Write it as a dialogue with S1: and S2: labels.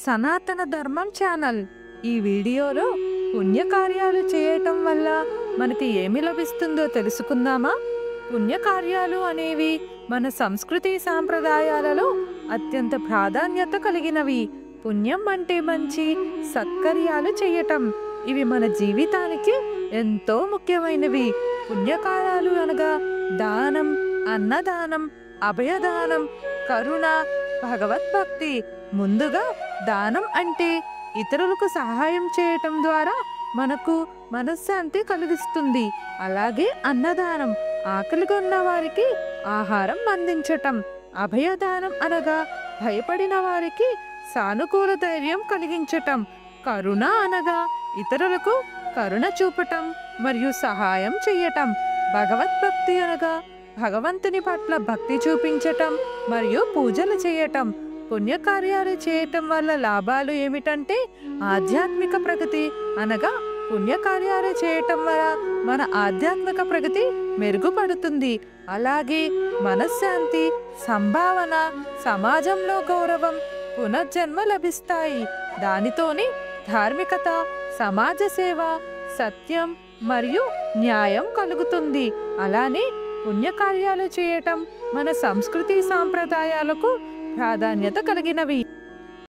S1: సనాతన ధర్మం ఛానల్. ఈ వీడియోలో పుణ్యకార్యాలు చేయటం వల్ల మనకి ఏమి లభిస్తుందో తెలుసుకుందామా? పుణ్యకార్యాలు అనేవి మన సంస్కృతి సాంప్రదాయాలలో అత్యంత ప్రాధాన్యత కలిగినవి. పుణ్యం అంటే మంచి సత్కార్యాలు చేయటం. ఇవి మన జీవితానికి ఎంతో ముఖ్యమైనవి. పుణ్యకార్యాలు అనగా దానం, అన్నదానం, అభయదానం, కరుణ, భగవద్భక్తి. ముందుగా దానం అంటే ఇతరులకు సహాయం చేయటం ద్వారా మనకు మనశ్శాంతి కలిగిస్తుంది. అలాగే అన్నదానం, ఆకలిగా ఉన్న వారికి ఆహారం అందించటం. అభయదానం అనగా భయపడిన వారికి సానుకూల ధైర్యం కలిగించటం. కరుణ అనగా ఇతరులకు కరుణ చూపటం మరియు సహాయం చేయటం. భగవద్భక్తి అనగా భగవంతుని పట్ల భక్తి చూపించటం మరియు పూజలు చేయటం. పుణ్యకార్యాలు చేయటం వల్ల లాభాలు ఏమిటంటే ఆధ్యాత్మిక ప్రగతి అనగా పుణ్యకార్యాలు చేయటం వల్ల మన ఆధ్యాత్మిక ప్రగతి మెరుగుపడుతుంది. అలాగే మనశ్శాంతి, సంభావన, సమాజంలో గౌరవం, పునర్జన్మ లభిస్తాయి. దానితోనే ధార్మికత, సమాజ సేవ, సత్యం మరియు న్యాయం కలుగుతుంది. అలానే పుణ్యకార్యాలు చేయటం మన సంస్కృతి సాంప్రదాయాలకు ప్రాధాన్యత కలిగినవి.